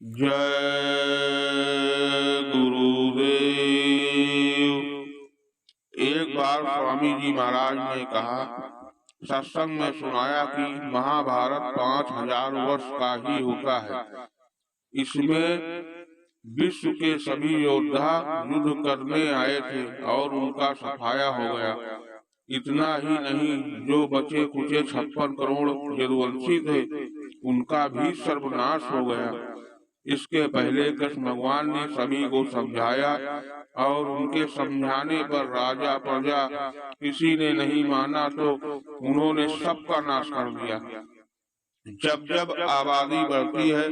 जय गुरुदेव। एक बार स्वामी जी महाराज ने कहा, सत्संग में सुनाया कि महाभारत 5000 वर्ष का ही होता है। इसमें विश्व के सभी योद्धा युद्ध करने आए थे और उनका सफाया हो गया। इतना ही नहीं, जो बचे कुचे 56 करोड़ यदुवंशी थे उनका भी सर्वनाश हो गया। इसके पहले कृष्ण भगवान ने सभी को समझाया और उनके समझाने पर राजा प्रजा किसी ने नहीं माना तो उन्होंने सबका नाश कर दिया। जब जब आबादी बढ़ती है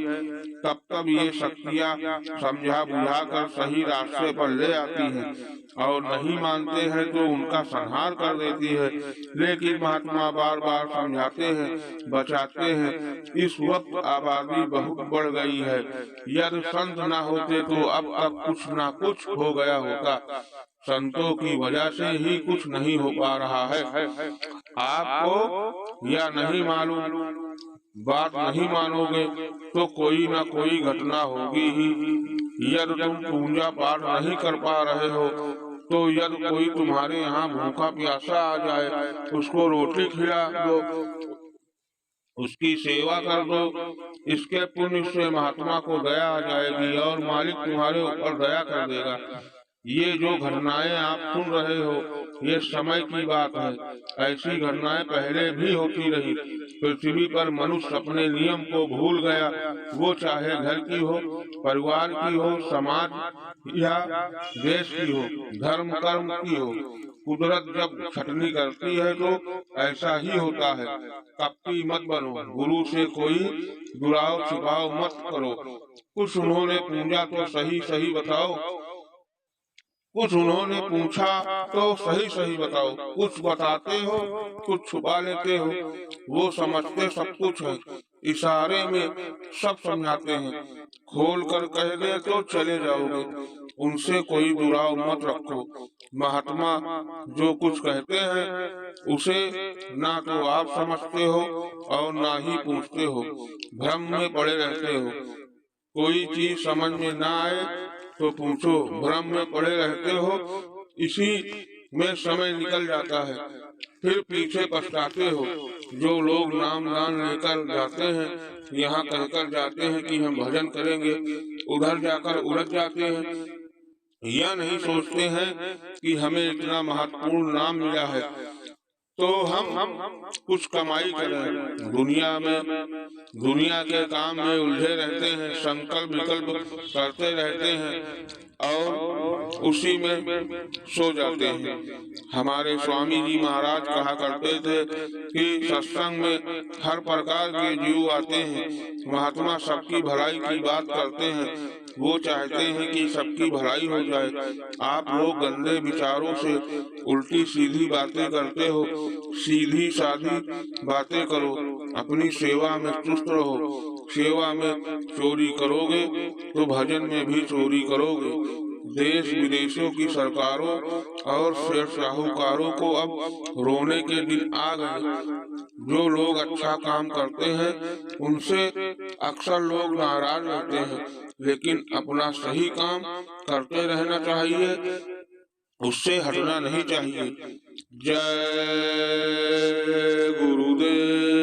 तब तब ये शक्तियाँ समझा बुझा कर सही रास्ते पर ले आती हैं और नहीं मानते हैं तो उनका संहार कर देती है। लेकिन महात्मा बार बार समझाते हैं, बचाते हैं। इस वक्त आबादी बहुत बढ़ गई है। यदि संत न होते तो अब तक कुछ न कुछ हो गया होता। संतों की वजह से ही कुछ नहीं हो पा रहा है। आपको या नहीं मालूम, बात नहीं मानोगे तो कोई ना कोई घटना होगी ही। यदि तुम पूजा पाठ नहीं कर पा रहे हो तो यदि कोई तुम्हारे यहाँ भूखा प्यासा आ जाए, उसको रोटी खिला दो, उसकी सेवा कर दो। इसके पुण्य से महात्मा को दया आ जाएगी और मालिक तुम्हारे ऊपर दया कर देगा। ये जो घटनाएं आप सुन रहे हो ये समय की बात है। ऐसी घटनाएं पहले भी होती रही। पृथ्वी पर मनुष्य अपने नियम को भूल गया, वो चाहे घर की हो, परिवार की हो, समाज या देश की हो, धर्म कर्म की हो। कुदरत जब छटनी करती है तो ऐसा ही होता है। कपटी मत बनो, गुरु से कोई दुराव छिपाव मत करो। कुछ उन्होंने पूछा तो सही सही बताओ, कुछ उन्होंने पूछा तो सही सही बताओ। कुछ बताते हो, कुछ छुपा लेते हो। वो समझते सब कुछ है, इशारे में सब समझाते हैं। खोल कर कह दे तो चले जाओगे। उनसे कोई दुराव मत रखो। महात्मा जो कुछ कहते हैं उसे ना तो आप समझते हो और ना ही पूछते हो, भ्रम में पड़े रहते हो। कोई चीज समझ में ना आए तो पूछो, भ्रम में पड़े रहते हो। इसी में समय निकल जाता है, फिर पीछे पछताते हो। जो लोग नाम दान लेकर जाते हैं, यहाँ कहकर जाते हैं कि हम भजन करेंगे, उधर जाकर उलझ जाते हैं। यह नहीं सोचते हैं कि हमें इतना महत्वपूर्ण नाम मिला है तो हम कुछ कमाई करें। दुनिया के काम में उलझे रहते हैं, संकल्प विकल्प करते रहते हैं और उसी में सो जाते हैं। हमारे स्वामी जी महाराज कहा करते थे कि सत्संग में हर प्रकार के जीव आते हैं। महात्मा सबकी भलाई की बात करते हैं। वो चाहते हैं कि सबकी भलाई हो जाए। आप लोग गंदे विचारों से उल्टी सीधी बातें करते हो। सीधी साधी बातें करो, अपनी सेवा में चुस्त रहो। सेवा में चोरी करोगे तो भजन में भी चोरी करोगे। देश विदेशों की सरकारों और शेर साहूकारों को अब रोने के दिन आ गए। जो लोग अच्छा काम करते हैं उनसे अक्सर लोग नाराज रहते हैं, लेकिन अपना सही काम करते रहना चाहिए, उससे हटना नहीं चाहिए। जय गुरुदेव।